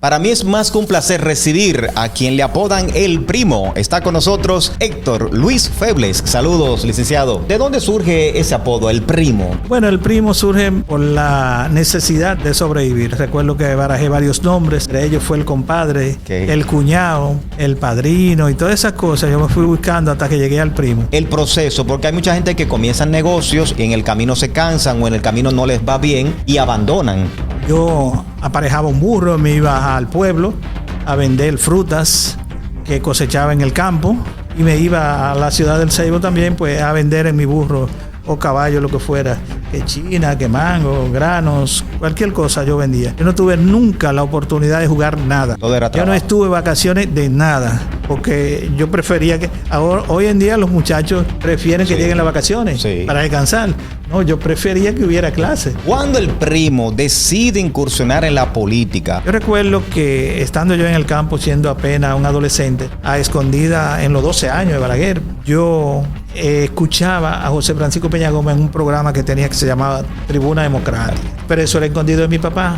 Para mí es más que un placer recibir a quien le apodan El Primo. Está con nosotros Héctor Luis Febles. Saludos, licenciado. ¿De dónde surge ese apodo, El Primo? Bueno, El Primo surge por la necesidad de sobrevivir. Recuerdo que barajé varios nombres. Entre ellos fue el compadre, el cuñado, el padrino y todas esas cosas. Yo me fui buscando hasta que llegué al Primo. El proceso, porque hay mucha gente que comienzan negocios y en el camino se cansan o en el camino no les va bien y abandonan. Yo aparejaba un burro, me iba al pueblo a vender frutas que cosechaba en el campo y me iba a la ciudad del Ceibo también pues a vender en mi burro o caballo, lo que fuera, que china, que mango, granos, cualquier cosa yo vendía. Yo no tuve nunca la oportunidad de jugar nada. Todo era trabajo. Yo no estuve vacaciones de nada, porque yo prefería que... hoy en día los muchachos prefieren que lleguen las vacaciones para descansar. No, yo prefería que hubiera clase. ¿Cuándo El Primo decide incursionar en la política? Yo recuerdo que estando yo en el campo, siendo apenas un adolescente, a escondida en los 12 años de Balaguer, yo escuchaba a José Francisco Peña Gómez en un programa que tenía que se llamaba Tribuna Democrática. Pero eso era escondido de mi papá.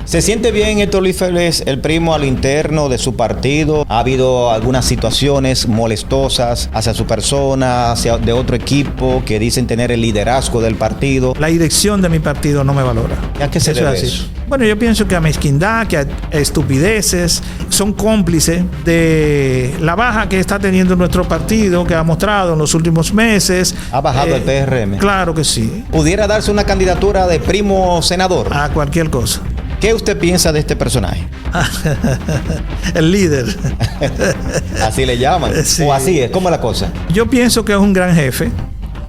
¿Se siente bien, Héctor Luis Febles, El Primo al interno de su partido? ¿Ha habido algunas situaciones molestosas hacia su persona, hacia de otro equipo que dicen tener el liderazgo del partido? La dirección de mi partido no me valora. ¿A qué se debe eso? Bueno, yo pienso que a mezquindad, que a estupideces, son cómplices de la baja que está teniendo nuestro partido, que ha mostrado en los últimos meses. ¿Ha bajado el PRM? Claro que sí. ¿Pudiera darse una candidatura de Primo senador? A cualquier cosa. ¿Qué usted piensa de este personaje? El líder. Así le llaman. Sí. O así es, ¿cómo es la cosa? Yo pienso que es un gran jefe.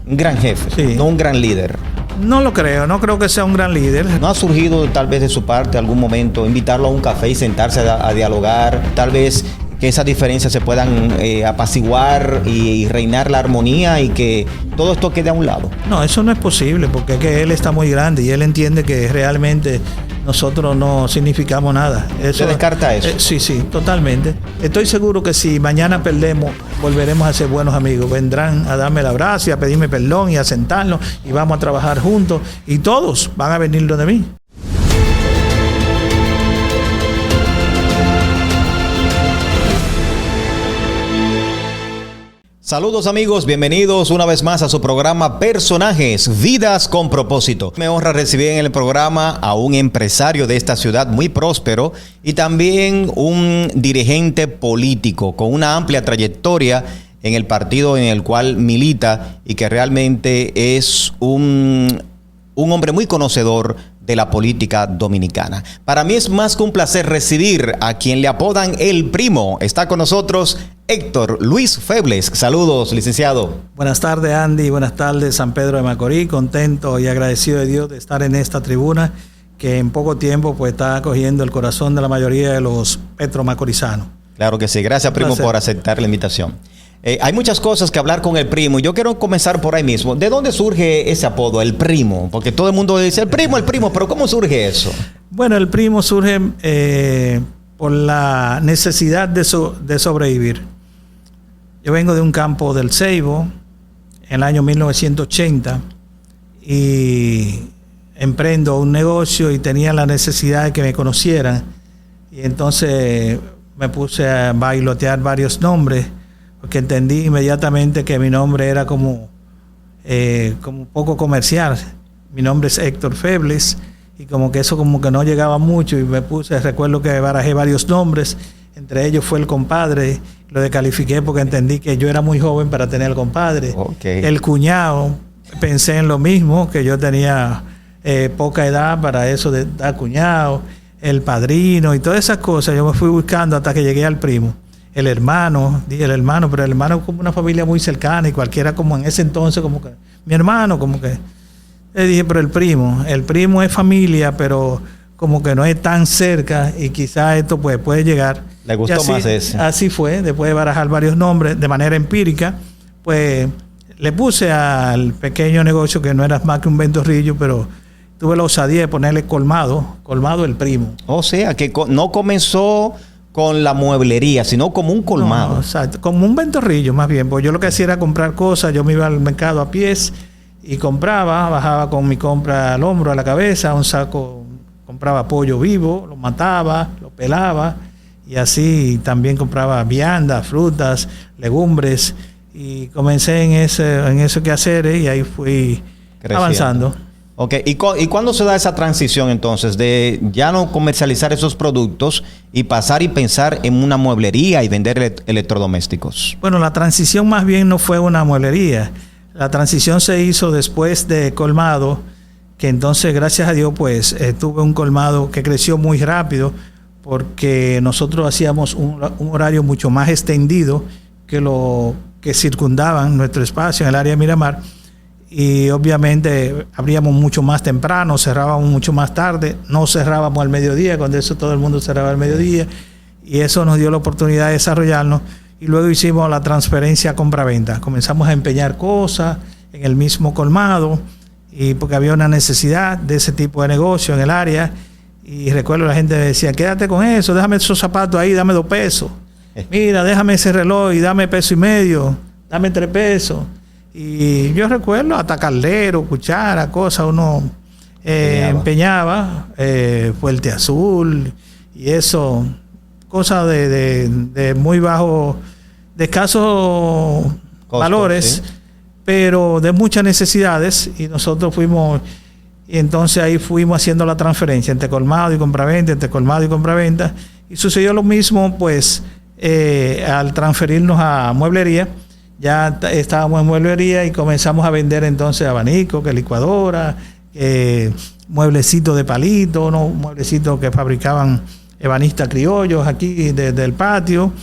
Un gran jefe, sí. No un gran líder. No lo creo, no creo que sea un gran líder. ¿No ha surgido tal vez de su parte algún momento invitarlo a un café y sentarse a dialogar? Tal vez que esas diferencias se puedan apaciguar y reinar la armonía y que todo esto quede a un lado. No, eso no es posible porque es que él está muy grande y él entiende que realmente nosotros no significamos nada. ¿Se descarta eso? Sí, totalmente. Estoy seguro que si mañana perdemos, volveremos a ser buenos amigos. Vendrán a darme el abrazo y a pedirme perdón y a sentarnos y vamos a trabajar juntos y todos van a venir donde mí. Saludos amigos, bienvenidos una vez más a su programa Personajes, Vidas con Propósito. Me honra recibir en el programa a un empresario de esta ciudad muy próspero y también un dirigente político con una amplia trayectoria en el partido en el cual milita y que realmente es un hombre muy conocedor de la política dominicana. Para mí es más que un placer recibir a quien le apodan El Primo. Está con nosotros Héctor Luis Febles. Saludos, licenciado. Buenas tardes, Andy. Buenas tardes, San Pedro de Macorís. Contento y agradecido de Dios de estar en esta tribuna que en poco tiempo pues está acogiendo el corazón de la mayoría de los petromacorizanos. Claro que sí. Gracias, Primo, por aceptar la invitación. Hay muchas cosas que hablar con El Primo. Yo quiero comenzar por ahí mismo. ¿De dónde surge ese apodo, El Primo? Porque todo el mundo dice El Primo, pero ¿cómo surge eso? Bueno, El Primo surge por la necesidad de sobrevivir. Yo vengo de un campo del Ceibo en el año 1980 y emprendo un negocio y tenía la necesidad de que me conocieran. Y entonces me puse a bailotear varios nombres porque entendí inmediatamente que mi nombre era como un poco comercial. Mi nombre es Héctor Febles y como que eso como que no llegaba mucho y recuerdo que barajé varios nombres, entre ellos fue el compadre, lo descalifiqué porque entendí que yo era muy joven para tener el compadre. Okay. El cuñado, pensé en lo mismo, que yo tenía poca edad para eso de dar cuñado, el padrino y todas esas cosas, yo me fui buscando hasta que llegué al Primo. El hermano, dije el hermano, pero el hermano es como una familia muy cercana y cualquiera como en ese entonces como que, mi hermano como que, le dije, pero el primo es familia, pero como que no es tan cerca y quizás esto pues puede llegar. Le gustó así, más ese. Así fue, después de barajar varios nombres de manera empírica, pues le puse al pequeño negocio que no era más que un ventorrillo, pero tuve la osadía de ponerle colmado El Primo. O sea, que no comenzó con la mueblería, sino como un colmado. No, exacto, como un ventorrillo más bien, pues yo lo que hacía era comprar cosas, yo me iba al mercado a pies y compraba, bajaba con mi compra al hombro, a la cabeza, un saco, compraba pollo vivo, lo mataba, lo pelaba y así también compraba viandas, frutas, legumbres y comencé en eso que hacer y ahí fui creciendo, avanzando. Ok, ¿y cuándo se da esa transición entonces de ya no comercializar esos productos y pasar y pensar en una mueblería y vender electrodomésticos? Bueno, la transición más bien no fue una mueblería. La transición se hizo después de colmado, que entonces, gracias a Dios, pues tuve un colmado que creció muy rápido porque nosotros hacíamos un horario mucho más extendido que lo que circundaban nuestro espacio en el área de Miramar. Y obviamente abríamos mucho más temprano, cerrábamos mucho más tarde, no cerrábamos al mediodía, cuando eso todo el mundo cerraba al mediodía, y eso nos dio la oportunidad de desarrollarnos. Y luego hicimos la transferencia a compra-venta. Comenzamos a empeñar cosas en el mismo colmado, y porque había una necesidad de ese tipo de negocio en el área. Y recuerdo la gente decía, quédate con eso, déjame esos zapatos ahí, dame 2 pesos. Mira, déjame ese reloj y dame $1.50, dame 3 pesos. Y yo recuerdo hasta caldero, cuchara, cosas, uno empeñaba, Fuerte Azul y eso, cosas de muy bajo, de escasos valores, ¿sí? Pero de muchas necesidades, y nosotros fuimos, y entonces ahí fuimos haciendo la transferencia entre colmado y compraventa, entre colmado y compraventa, y sucedió lo mismo pues al transferirnos a mueblería. Ya estábamos en mueblería y comenzamos a vender entonces abanicos, que licuadora, mueblecitos de palito, ¿no? Mueblecitos que fabricaban ebanistas criollos aquí desde el patio,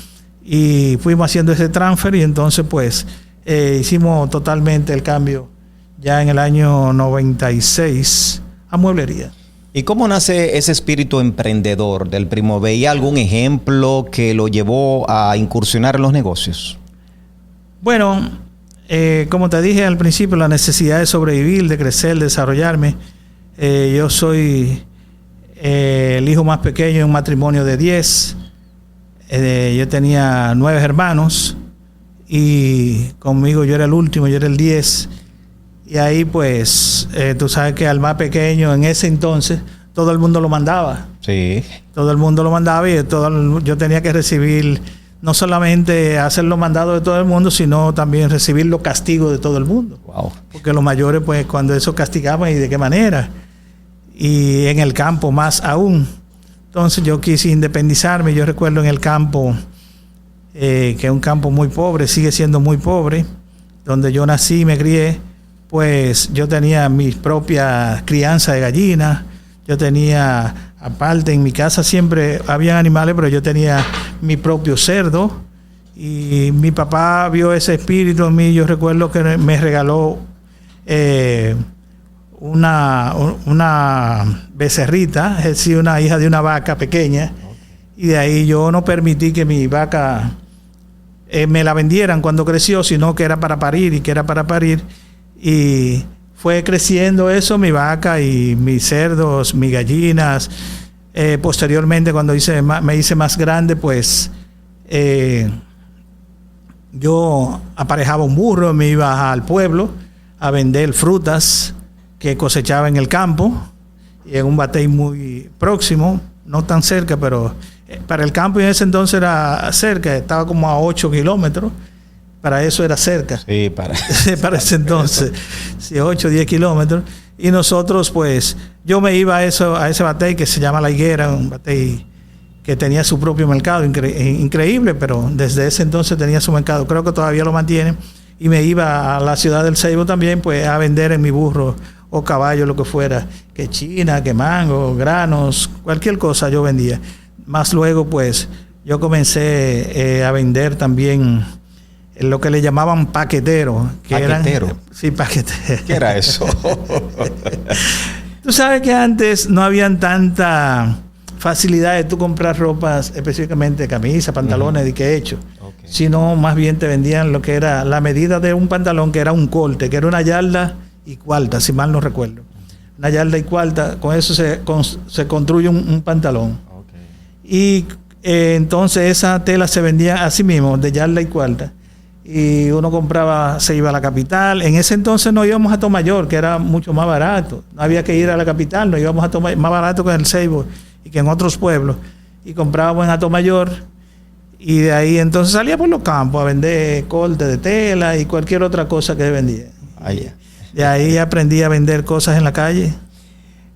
y fuimos haciendo ese transfer y entonces pues hicimos totalmente el cambio ya en el año 96 a mueblería. ¿Y cómo nace ese espíritu emprendedor del primo? ¿Veía algún ejemplo que lo llevó a incursionar en los negocios? Bueno, como te dije al principio, la necesidad de sobrevivir, de crecer, de desarrollarme. Yo soy el hijo más pequeño de un matrimonio de 10. Yo tenía 9 hermanos y conmigo yo era el último, yo era el 10. Y ahí pues tú sabes que al más pequeño en ese entonces todo el mundo lo mandaba. Sí. Todo el mundo lo mandaba y yo tenía que recibir no solamente hacer los mandados de todo el mundo, sino también recibir los castigos de todo el mundo. Wow. Porque los mayores, pues, cuando eso castigaban y de qué manera. Y en el campo más aún. Entonces yo quise independizarme. Yo recuerdo en el campo, que es un campo muy pobre, sigue siendo muy pobre, donde yo nací y me crié, pues yo tenía mi propia crianza de gallinas. Yo tenía, aparte en mi casa siempre habían animales, pero yo tenía mi propio cerdo. Y mi papá vio ese espíritu en mí. Yo recuerdo que me regaló una becerrita, es decir, una hija de una vaca pequeña. Y de ahí yo no permití que mi vaca me la vendieran cuando creció, sino que era para parir y que era para parir. Y fue creciendo eso, mi vaca y mis cerdos, mis gallinas. Posteriormente, cuando me hice más grande, pues yo aparejaba un burro, me iba al pueblo a vender frutas que cosechaba en el campo y en un batey muy próximo, no tan cerca, pero para el campo en ese entonces era cerca, estaba como a 8 kilómetros. Para eso era cerca. Sí, para ese entonces. Sí, 8 o 10 kilómetros. Y nosotros, pues, yo me iba a ese batey que se llama La Higuera, un batey que tenía su propio mercado, increíble, pero desde ese entonces tenía su mercado. Creo que todavía lo mantiene. Y me iba a la ciudad del Ceibo también, pues, a vender en mi burro o caballo, lo que fuera, que china, que mango, granos, cualquier cosa yo vendía. Más luego, pues, yo comencé a vender también lo que le llamaban paquetero. ¿Paquetero? Sí, paquetero. ¿Qué era eso? Tú sabes que antes no habían tanta facilidad de tú comprar ropas, específicamente camisas, pantalones, de qué hecho. Okay. Sino más bien te vendían lo que era la medida de un pantalón, que era un corte, que era 1 yarda y cuarta, si mal no recuerdo. 1 yarda y cuarta, con eso se construye un pantalón. Okay. Y entonces esa tela se vendía así mismo, de yarda y cuarta. Y uno compraba, se iba a la capital. En ese entonces no íbamos a Tomayor, que era mucho más barato. No había que ir a la capital, nos íbamos a Tomayor, más barato que en el Ceibo y que en otros pueblos. y comprábamos en Atomayor. Y de ahí entonces salía por los campos a vender cortes de tela y cualquier otra cosa que vendía. De ahí aprendí a vender cosas en la calle.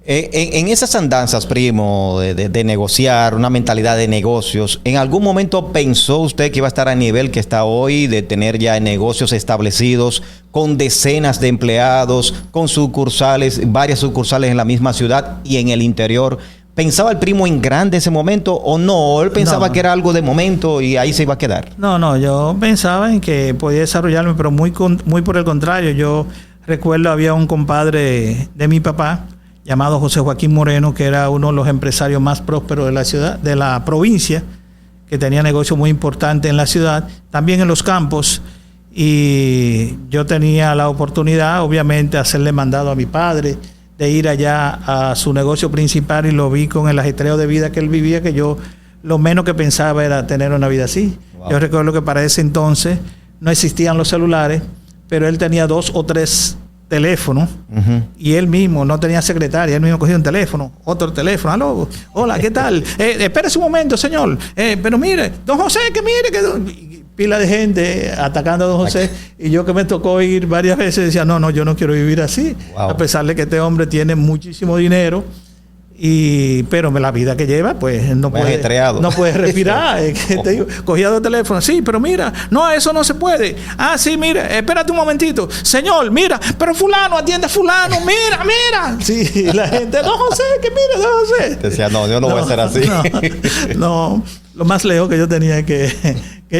En esas andanzas, primo, de negociar, una mentalidad de negocios, ¿en algún momento pensó usted que iba a estar a nivel que está hoy, de tener ya negocios establecidos con decenas de empleados, con sucursales, varias sucursales en la misma ciudad y en el interior? ¿Pensaba el primo en grande ese momento o no? ¿Él pensaba que era algo de momento y ahí se iba a quedar? No, yo pensaba en que podía desarrollarme, pero muy por el contrario. Yo recuerdo, había un compadre de mi papá llamado José Joaquín Moreno, que era uno de los empresarios más prósperos de la ciudad, de la provincia, que tenía negocios muy importantes en la ciudad, también en los campos, y yo tenía la oportunidad, obviamente, de hacerle mandado a mi padre, de ir allá a su negocio principal, y lo vi con el ajetreo de vida que él vivía, que yo lo menos que pensaba era tener una vida así. Wow. Yo recuerdo que para ese entonces no existían los celulares, pero él tenía 2 o 3 teléfonos, y él mismo no tenía secretaria, él mismo cogía un teléfono, otro teléfono, aló, hola, ¿qué tal? Espérese un momento, señor, pero mire, don José, que mire, que pila de gente atacando a don José, y yo que me tocó ir varias veces decía, no, yo no quiero vivir así, wow. A pesar de que este hombre tiene muchísimo dinero, pero la vida que lleva, pues no puede respirar. Te digo, cogía 2 teléfonos, sí, pero mira, no, eso no se puede. Ah, sí, mira, espérate un momentito, señor, mira, pero fulano, atiende a fulano, mira. Sí, la gente, don José, que mire, don José. Decía, no, yo no voy a ser así. No, lo más lejos que yo tenía que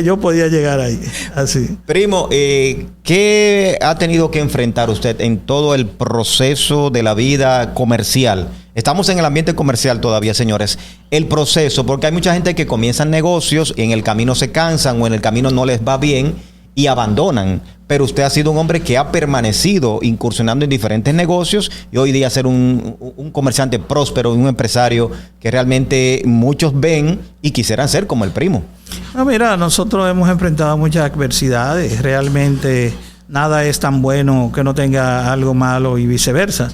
yo podía llegar ahí, así. Primo, ¿qué ha tenido que enfrentar usted en todo el proceso de la vida comercial? Estamos en el ambiente comercial todavía, señores. El proceso, porque hay mucha gente que comienzan negocios y en el camino se cansan o en el camino no les va bien y abandonan. Pero usted ha sido un hombre que ha permanecido incursionando en diferentes negocios y hoy día ser un comerciante próspero, un empresario que realmente muchos ven y quisieran ser como el primo. No, mira, nosotros hemos enfrentado muchas adversidades. Realmente nada es tan bueno que no tenga algo malo y viceversa.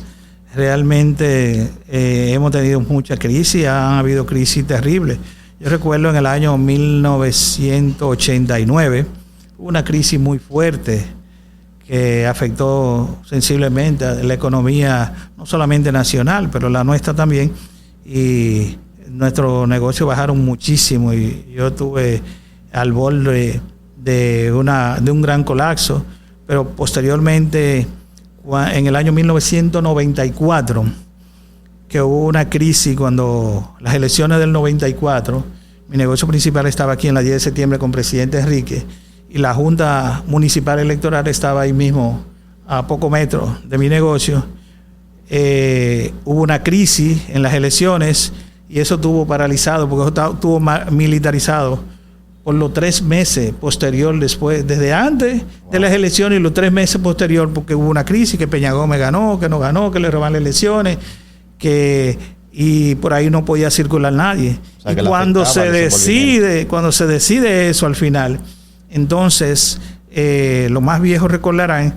Realmente hemos tenido mucha crisis, han habido crisis terribles. Yo recuerdo en el año 1989, una crisis muy fuerte que afectó sensiblemente a la economía, no solamente nacional, pero la nuestra también, y nuestros negocios bajaron muchísimo y yo estuve al borde de un gran colapso, pero posteriormente, en el año 1994, que hubo una crisis cuando las elecciones del 94, mi negocio principal estaba aquí en la 10 de septiembre con presidente Enrique y la Junta Municipal Electoral estaba ahí mismo a pocos metros de mi negocio. Hubo una crisis en las elecciones y eso estuvo paralizado porque estuvo militarizado por los 3 meses posterior después, desde antes de las elecciones y los 3 meses posterior, porque hubo una crisis, que Peña Gómez ganó, que no ganó, que le robaron las elecciones, y por ahí no podía circular nadie. O sea, y cuando se decide eso al final, entonces los más viejos recordarán,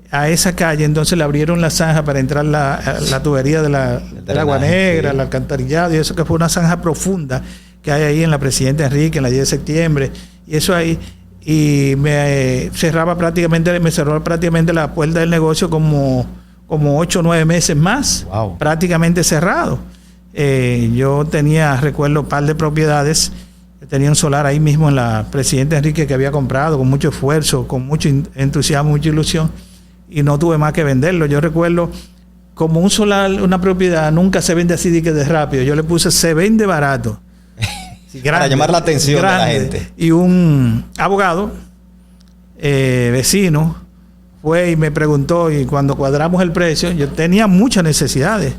a esa calle entonces le abrieron la zanja para entrar la tubería del Agua Negra, el alcantarillado, y eso que fue una zanja profunda que hay ahí en la Presidenta Enrique, en la 10 de septiembre, y eso ahí, y me cerró prácticamente la puerta del negocio como 8 o 9 meses más, wow. Prácticamente cerrado. Yo recuerdo un par de propiedades, tenía un solar ahí mismo en la Presidenta Enrique que había comprado con mucho esfuerzo, con mucho entusiasmo, mucha ilusión, y no tuve más que venderlo. Yo recuerdo, como un solar, una propiedad, nunca se vende así de rápido. Yo le puse, se vende barato. Grande, para llamar la atención de la gente. Y un abogado, vecino, fue y me preguntó, y cuando cuadramos el precio, yo tenía muchas necesidades,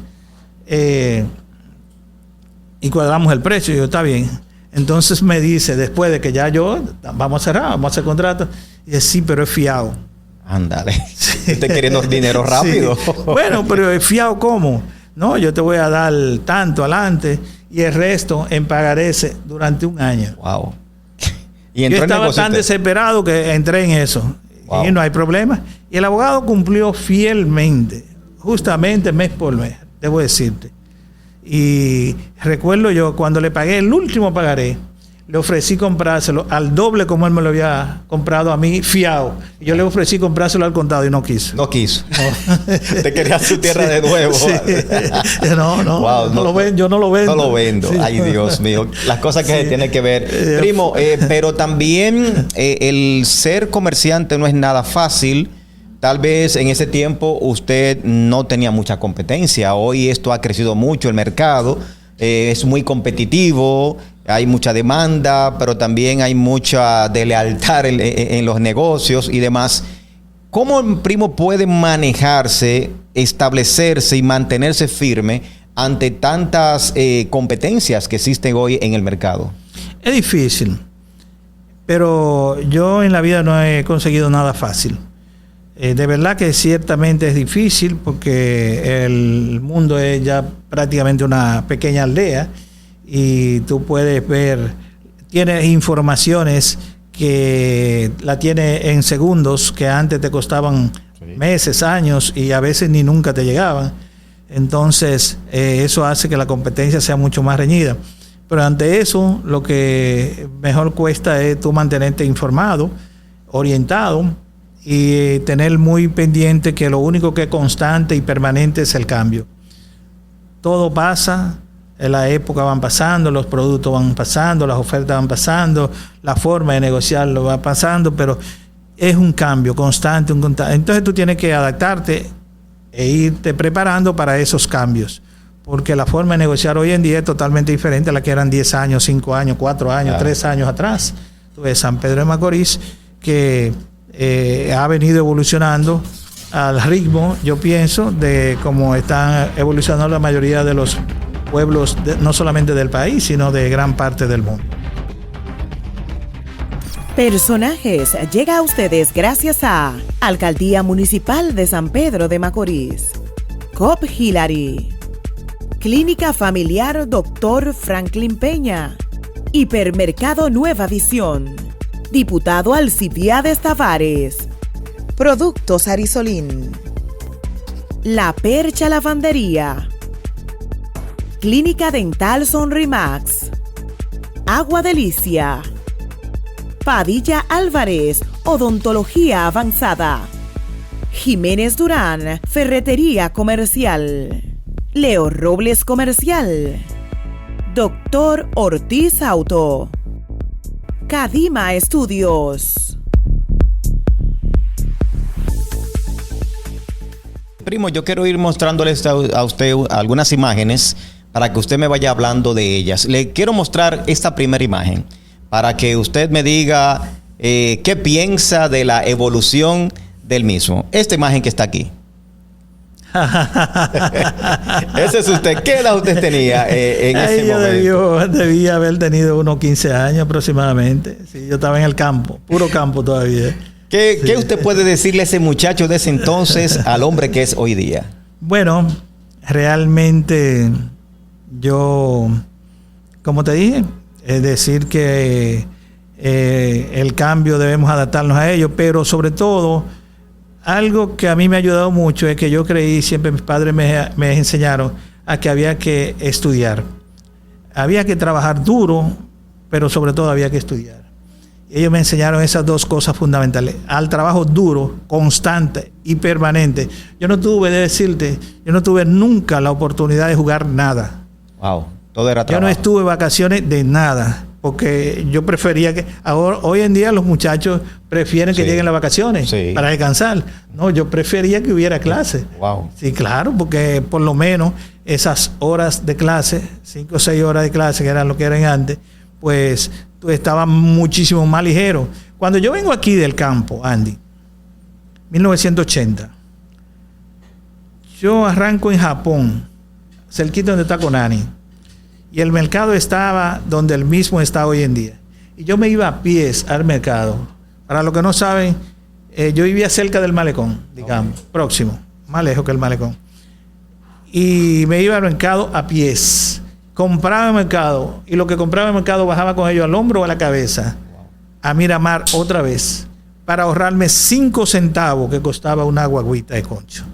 y cuadramos el precio, y yo, está bien. Entonces me dice, después de que ya vamos a cerrar, vamos a hacer contrato, y dice, sí, pero es fiado. Ándale, sí. Usted queriendo dinero rápido. Sí. Bueno, pero es fiado, ¿cómo? No, yo te voy a dar tanto adelante y el resto en pagarés durante un año. Wow. Y yo estaba tan desesperado que entré en eso. Wow. Y no hay problema. Y el abogado cumplió fielmente, justamente mes por mes, debo decirte. Y recuerdo yo, cuando le pagué el último pagaré, le ofrecí comprárselo al doble como él me lo había comprado a mí, fiado. Y yo le ofrecí comprárselo al contado y no quiso. No quiso. No. Te quería su tierra de nuevo. Sí. No, Wow, no lo ven, yo no lo vendo. No lo vendo. Sí. Ay, Dios mío. Las cosas que se tienen que ver. Primo, pero también el ser comerciante no es nada fácil. Tal vez en ese tiempo usted no tenía mucha competencia. Hoy esto ha crecido mucho, el mercado es muy competitivo, hay mucha demanda, pero también hay mucha deslealtad en los negocios y demás. ¿Cómo el primo puede manejarse, establecerse y mantenerse firme ante tantas competencias que existen hoy en el mercado? Es difícil, pero yo en la vida no he conseguido nada fácil. De verdad que ciertamente es difícil porque el mundo es ya prácticamente una pequeña aldea y tú puedes ver, tienes informaciones que la tienes en segundos que antes te costaban meses, años y a veces ni nunca te llegaban. Entonces eso hace que la competencia sea mucho más reñida. Pero ante eso lo que mejor cuesta es tú mantenerte informado, orientado, y tener muy pendiente que lo único que es constante y permanente es el cambio. Todo pasa, en la época van pasando, los productos van pasando, las ofertas van pasando, la forma de negociarlo va pasando, pero es un cambio constante, Entonces tú tienes que adaptarte e irte preparando para esos cambios, porque la forma de negociar hoy en día es totalmente diferente a la que eran 10 años, 5 años, 4 años, claro, 3 años atrás. Tú ves San Pedro de Macorís que ha venido evolucionando al ritmo, yo pienso, de cómo están evolucionando la mayoría de los pueblos, no solamente del país, sino de gran parte del mundo. Personajes llega a ustedes gracias a Alcaldía Municipal de San Pedro de Macorís, COP Hillary, Clínica Familiar Dr. Franklin Peña, Hipermercado Nueva Visión, Diputado Alcibiades Tavares, Productos Arisolín, La Percha Lavandería, Clínica Dental Sonrimax, Agua Delicia, Padilla Álvarez, Odontología Avanzada, Jiménez Durán, Ferretería Comercial, Leo Robles Comercial, Doctor Ortiz Auto, Cadima Estudios. Primo, yo quiero ir mostrándoles a usted algunas imágenes para que usted me vaya hablando de ellas. Le quiero mostrar esta primera imagen para que usted me diga qué piensa de la evolución del mismo. Esta imagen que está aquí. Ese es usted. ¿Qué edad usted tenía en ese momento? Yo debía haber tenido unos 15 años aproximadamente. Sí, yo estaba en el campo, puro campo todavía. ¿Qué usted puede decirle a ese muchacho de ese entonces al hombre que es hoy día? Bueno, realmente yo, como te dije, es decir que el cambio debemos adaptarnos a ello, pero sobre todo algo que a mí me ha ayudado mucho es que yo creí, siempre mis padres me enseñaron a que había que estudiar. Había que trabajar duro, pero sobre todo había que estudiar. Y ellos me enseñaron esas dos cosas fundamentales. Al trabajo duro, constante y permanente. Yo no tuve nunca la oportunidad de jugar nada. Wow, todo era trabajo. Yo no estuve vacaciones de nada. Porque yo prefería que... Hoy en día los muchachos prefieren que lleguen las vacaciones para descansar. No, yo prefería que hubiera clase. Wow. Sí, claro, porque por lo menos esas horas de clase, 5 o 6 horas de clase, que eran lo que eran antes, pues tú estabas muchísimo más ligero. Cuando yo vengo aquí del campo, Andy, 1980, yo arranco en Japón, cerquita donde está Conani. Y el mercado estaba donde el mismo está hoy en día. Y yo me iba a pies al mercado. Para los que no saben, yo vivía cerca del malecón, digamos, próximo, más lejos que el malecón. Y me iba al mercado a pies. Compraba en el mercado. Y lo que compraba en el mercado bajaba con ello al hombro o a la cabeza. A Miramar otra vez. Para ahorrarme 5 centavos que costaba una guagüita de concho.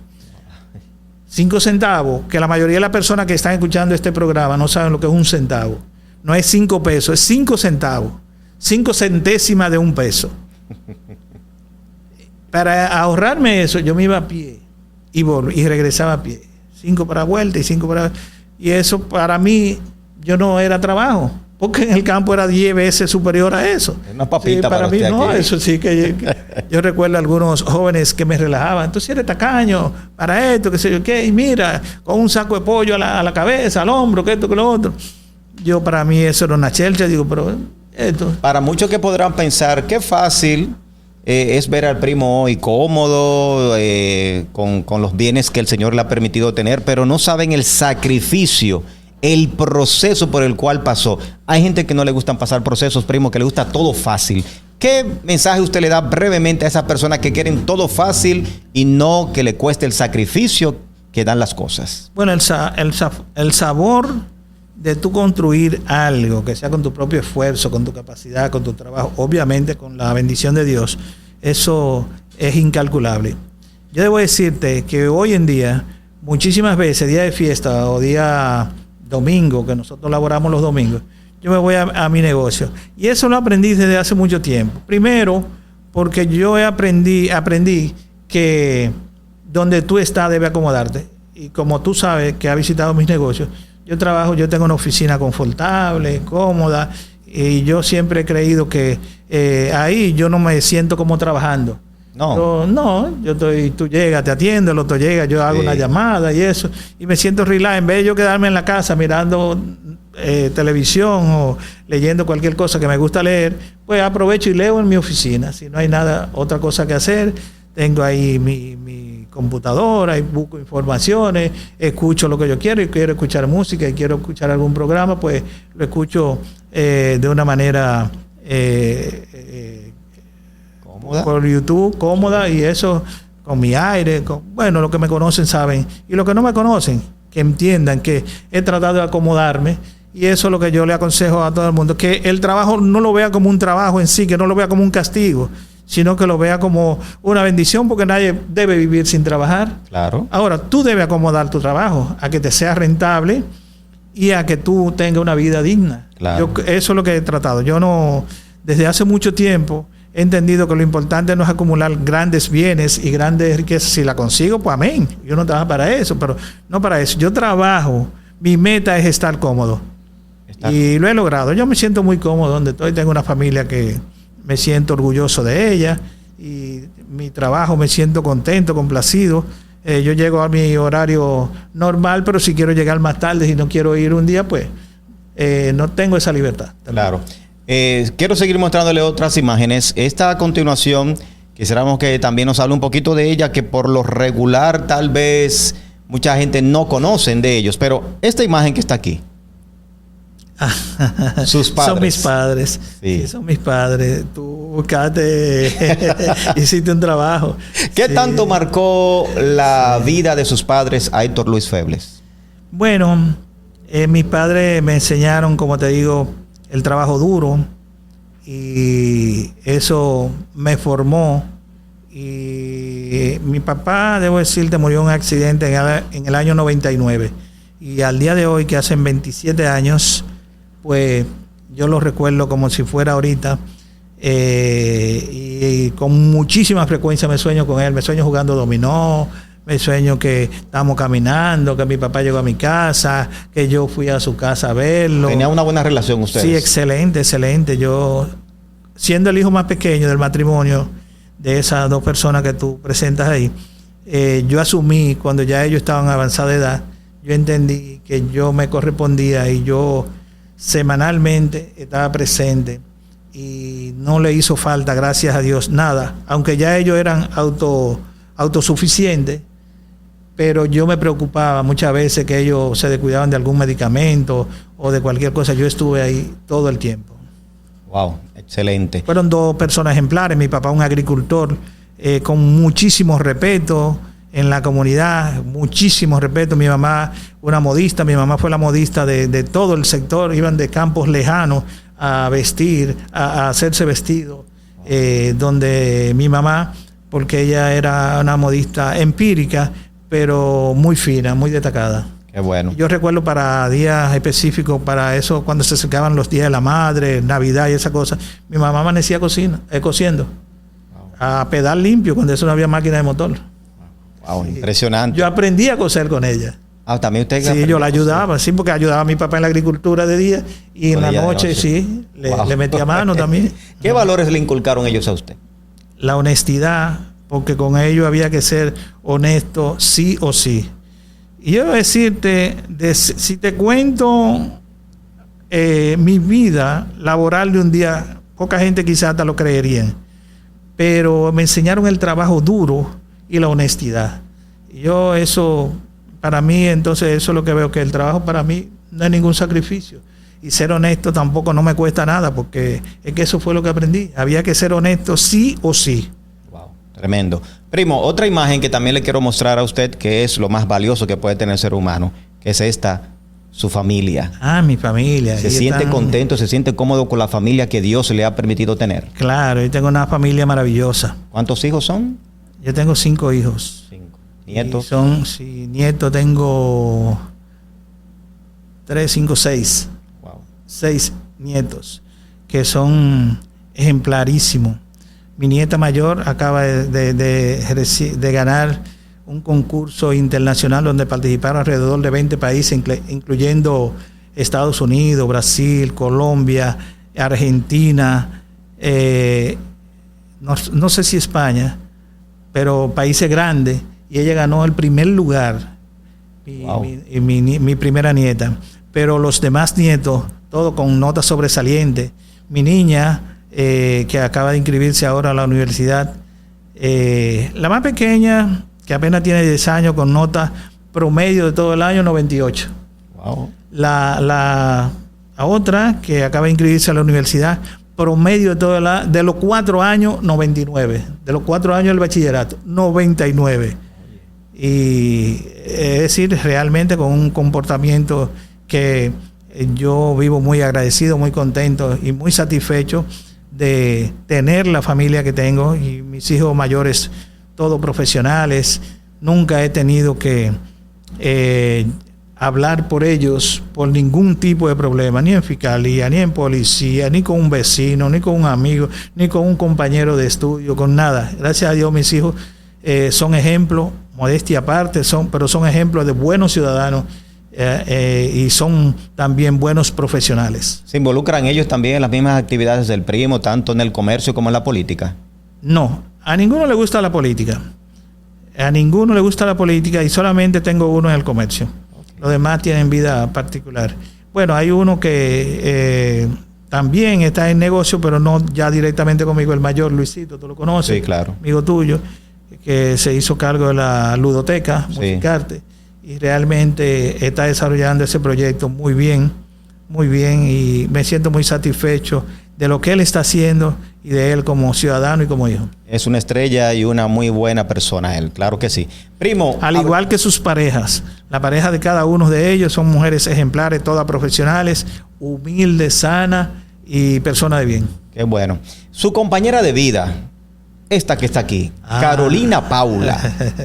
5 centavos, que la mayoría de las personas que están escuchando este programa no saben lo que es un centavo. No es 5 pesos, es 5 centavos. 5 centésimas de un peso. Para ahorrarme eso, yo me iba a pie y regresaba a pie. 5 para vuelta y 5 para... Y eso para mí, yo no era trabajo. Porque en el campo era 10 veces superior a eso. Una papita sí, para mí no, aquí. Eso sí que yo recuerdo a algunos jóvenes que me relajaban. Entonces eres tacaño para esto, qué sé yo qué. Y mira, con un saco de pollo a la cabeza, al hombro, que esto, que lo otro. Yo para mí eso era una chelcha. Digo, pero esto... Para muchos que podrán pensar, qué fácil es ver al primo hoy cómodo, con los bienes que el Señor le ha permitido tener, pero no saben el sacrificio, el proceso por el cual pasó. Hay gente que no le gustan pasar procesos, primo, que le gusta todo fácil. ¿Qué mensaje usted le da brevemente a esas personas que quieren todo fácil y no que le cueste el sacrificio que dan las cosas? Bueno, el sabor de tú construir algo, que sea con tu propio esfuerzo, con tu capacidad, con tu trabajo, obviamente con la bendición de Dios, eso es incalculable. Yo debo decirte que hoy en día, muchísimas veces, día de fiesta o día domingo, que nosotros laboramos los domingos, yo me voy a mi negocio. Y eso lo aprendí desde hace mucho tiempo. Primero, porque yo aprendí que donde tú estás debe acomodarte. Y como tú sabes que has visitado mis negocios, yo tengo una oficina confortable, cómoda, y yo siempre he creído que ahí yo no me siento como trabajando. Tú llegas, te atiendo, el otro llega, yo hago una llamada y eso, y me siento relax. En vez de yo quedarme en la casa mirando televisión o leyendo cualquier cosa que me gusta leer, pues aprovecho y leo en mi oficina. Si no hay otra cosa que hacer, tengo ahí mi computadora y busco informaciones, escucho lo que yo quiero, y quiero escuchar música y quiero escuchar algún programa, pues lo escucho de una manera cómoda, por YouTube, cómoda, y eso con mi aire, bueno, los que me conocen saben, y los que no me conocen, que entiendan que he tratado de acomodarme, y eso es lo que yo le aconsejo a todo el mundo, que el trabajo no lo vea como un trabajo en sí, que no lo vea como un castigo, sino que lo vea como una bendición, porque nadie debe vivir sin trabajar. Claro. Ahora, tú debes acomodar tu trabajo a que te sea rentable y a que tú tengas una vida digna. Claro. Eso es lo que he tratado. Desde hace mucho tiempo, he entendido que lo importante no es acumular grandes bienes y grandes riquezas. Si la consigo, pues amén. Yo no trabajo para eso, pero no para eso. Yo trabajo, mi meta es estar cómodo. Y lo he logrado. Yo me siento muy cómodo donde estoy. Tengo una familia que me siento orgulloso de ella, y mi trabajo me siento contento, complacido. Yo llego a mi horario normal, pero si quiero llegar más tarde, si no quiero ir un día, pues no tengo esa libertad. Claro. Quiero seguir mostrándole otras imágenes. Esta a continuación, quisiéramos que también nos hable un poquito de ella, que por lo regular tal vez mucha gente no conocen de ellos, pero esta imagen que está aquí. Sus padres. Son mis padres. Sí, son mis padres. Tú buscaste, hiciste un trabajo. ¿Qué tanto marcó la vida de sus padres a Héctor Luis Febles? Bueno, mis padres me enseñaron, como te digo, el trabajo duro, y eso me formó. Y mi papá, debo decirte, murió en un accidente en el año 99. Y al día de hoy, que hacen 27 años, pues yo lo recuerdo como si fuera ahorita, y con muchísima frecuencia me sueño con él, me sueño jugando dominó, me sueño que estamos caminando, que mi papá llegó a mi casa, que yo fui a su casa a verlo. ¿Tenía una buena relación ustedes? Sí, excelente. Yo, siendo el hijo más pequeño del matrimonio de esas dos personas que tú presentas ahí, yo asumí, cuando ya ellos estaban a avanzada edad, yo entendí que yo me correspondía, y yo semanalmente estaba presente, y no le hizo falta, gracias a Dios, nada, aunque ya ellos eran autosuficientes, pero yo me preocupaba muchas veces que ellos se descuidaban de algún medicamento o de cualquier cosa. Yo estuve ahí todo el tiempo. Wow, excelente. Fueron dos personas ejemplares. Mi papá, un agricultor con muchísimo respeto en la comunidad, muchísimo respeto. Mi mamá, una modista. Mi mamá fue la modista de todo el sector. Iban de campos lejanos a vestir, a hacerse vestido, donde mi mamá, porque ella era una modista empírica, pero muy fina, muy destacada. Qué bueno. Yo recuerdo para días específicos, para eso, cuando se acercaban los días de la madre, Navidad y esa cosa, mi mamá amanecía cosiendo. A pedal limpio, cuando eso no había máquina de motor. Wow, impresionante. Yo aprendí a coser con ella. También usted. Sí, yo la ayudaba, sí, porque ayudaba a mi papá en la agricultura de día y en la noche, sí, le metía mano también. ¿Qué valores le inculcaron ellos a usted? La honestidad, porque con ello había que ser honesto sí o sí. Y yo decirte, si te cuento mi vida laboral de un día, poca gente quizás hasta lo creería, pero me enseñaron el trabajo duro y la honestidad. Y yo eso, para mí, entonces eso es lo que veo, que el trabajo para mí no es ningún sacrificio. Y ser honesto tampoco no me cuesta nada, porque es que eso fue lo que aprendí. Había que ser honesto sí o sí. Wow, tremendo. Primo, otra imagen que también le quiero mostrar a usted, que es lo más valioso que puede tener el ser humano, que es esta, su familia. Mi familia. ¿Se siente contento, se siente cómodo con la familia que Dios le ha permitido tener? Claro, yo tengo una familia maravillosa. ¿Cuántos hijos son? Yo tengo 5 hijos. 5. ¿Nietos? Nietos tengo 3, 5, 6. Wow. 6 nietos, que son ejemplarísimos. Mi nieta mayor acaba de ganar un concurso internacional donde participaron alrededor de 20 países, incluyendo Estados Unidos, Brasil, Colombia, Argentina, no sé si España, pero países grandes, y ella ganó el primer lugar, mi primera nieta. Pero los demás nietos, todo con notas sobresalientes. Mi niña, que acaba de inscribirse ahora a la universidad, la más pequeña, que apenas tiene 10 años, con nota promedio de todo el año, 98. Wow. La otra, que acaba de inscribirse a la universidad, promedio de los 4 años, 99. De los 4 años del bachillerato, 99. Y es decir, realmente con un comportamiento que yo vivo muy agradecido, muy contento y muy satisfecho de tener la familia que tengo, y mis hijos mayores, todos profesionales. Nunca he tenido que hablar por ellos por ningún tipo de problema, ni en fiscalía, ni en policía, ni con un vecino, ni con un amigo, ni con un compañero de estudio, con nada. Gracias a Dios mis hijos son ejemplos, modestia aparte, pero son ejemplos de buenos ciudadanos y son también buenos profesionales. ¿Se involucran ellos también en las mismas actividades del primo, tanto en el comercio como en la política? No, a ninguno le gusta la política. A ninguno le gusta la política y solamente tengo uno en el comercio. Okay. Los demás tienen vida particular. Bueno, hay uno que también está en negocio, pero no ya directamente conmigo, el mayor Luisito, tú lo conoces. Sí, claro. Amigo tuyo, que se hizo cargo de la ludoteca, sí. Musicarte, y realmente está desarrollando ese proyecto muy bien, y me siento muy satisfecho de lo que él está haciendo y de él como ciudadano y como hijo. Es una estrella y una muy buena persona él, claro que sí. Primo. Al igual que sus parejas, la pareja de cada uno de ellos son mujeres ejemplares, todas profesionales, humildes, sanas y personas de bien. Qué bueno. Su compañera de vida, esta que está aquí, Carolina Paula,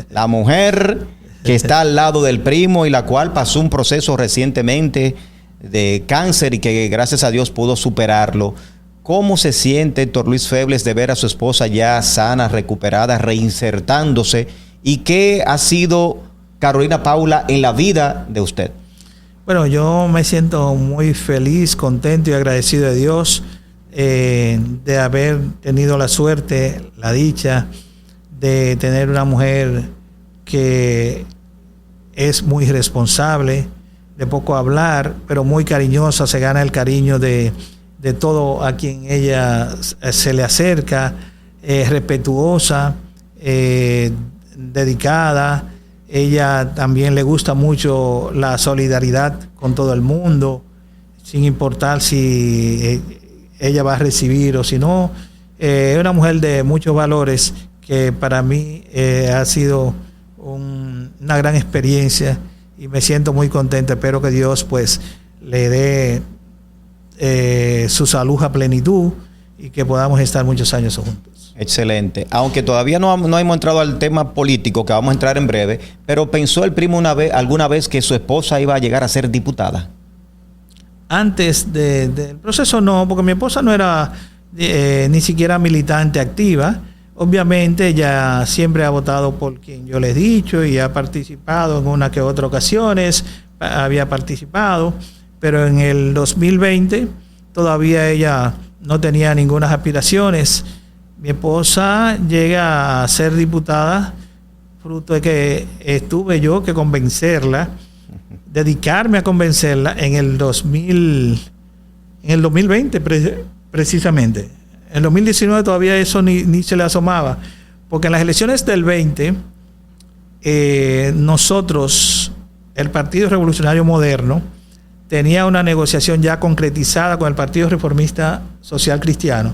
la mujer que está al lado del primo y la cual pasó un proceso recientemente de cáncer y que gracias a Dios pudo superarlo. ¿Cómo se siente Héctor Luis Febles de ver a su esposa ya sana, recuperada, reinsertándose? ¿Y qué ha sido Carolina Paula en la vida de usted? Bueno, yo me siento muy feliz, contento y agradecido de Dios de haber tenido la suerte, la dicha de tener una mujer que es muy responsable, de poco hablar, pero muy cariñosa, se gana el cariño de todo a quien ella se le acerca, respetuosa, dedicada. Ella también le gusta mucho la solidaridad con todo el mundo, sin importar si ella va a recibir o si no. Es una mujer de muchos valores que para mí ha sido una gran experiencia y me siento muy contento. Espero que Dios pues le dé su salud a plenitud y que podamos estar muchos años juntos. Excelente. Aunque todavía no hemos entrado al tema político, que vamos a entrar en breve, pero ¿pensó el primo alguna vez que su esposa iba a llegar a ser diputada? Antes del proceso no, porque mi esposa no era ni siquiera militante activa. Obviamente ella siempre ha votado por quien yo le he dicho y ha participado en una que otra ocasiones, había participado, pero en el 2020 todavía ella no tenía ninguna aspiraciones. Mi esposa llega a ser diputada fruto de que estuve yo que convencerla, dedicarme a convencerla en el 2020 precisamente. En el 2019 todavía eso ni se le asomaba, porque en las elecciones del 20 nosotros, el Partido Revolucionario Moderno, tenía una negociación ya concretizada con el Partido Reformista Social Cristiano.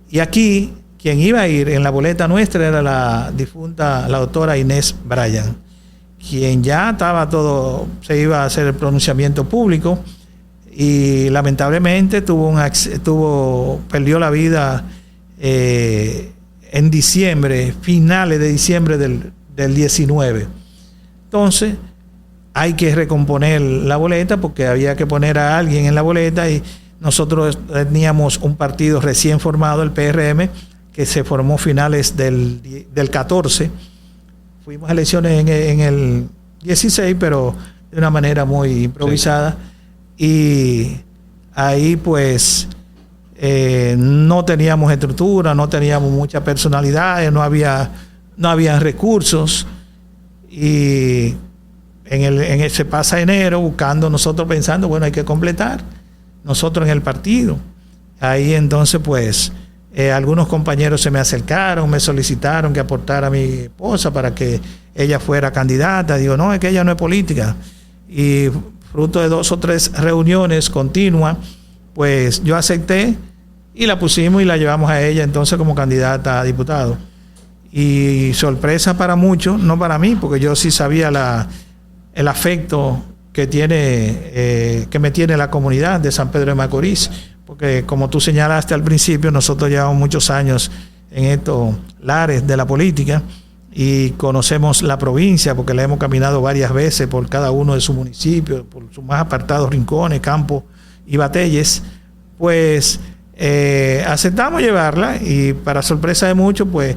Y aquí, quien iba a ir en la boleta nuestra era la difunta, la doctora Inés Bryan, quien ya estaba todo, se iba a hacer el pronunciamiento público y lamentablemente perdió la vida en diciembre, finales de diciembre del 19. Entonces, hay que recomponer la boleta porque había que poner a alguien en la boleta y nosotros teníamos un partido recién formado, el PRM, que se formó finales del 14. Fuimos a elecciones en el 16, pero de una manera muy improvisada. Sí. Y ahí pues no teníamos estructura, no teníamos mucha personalidad, no había recursos. Y se pasa enero buscando, nosotros pensando, bueno, hay que completar nosotros en el partido. Ahí entonces pues algunos compañeros se me acercaron, me solicitaron que aportara a mi esposa para que ella fuera candidata. Digo, no, es que ella no es política. Y fruto de 2 o 3 reuniones continuas, pues yo acepté y la pusimos y la llevamos a ella entonces como candidata a diputado. Y sorpresa para muchos, no para mí, porque yo sí sabía el afecto que me tiene la comunidad de San Pedro de Macorís, porque como tú señalaste al principio, nosotros llevamos muchos años en estos lares de la política y conocemos la provincia porque la hemos caminado varias veces por cada uno de sus municipios, por sus más apartados rincones, campos y batalles. Pues aceptamos llevarla y para sorpresa de muchos, pues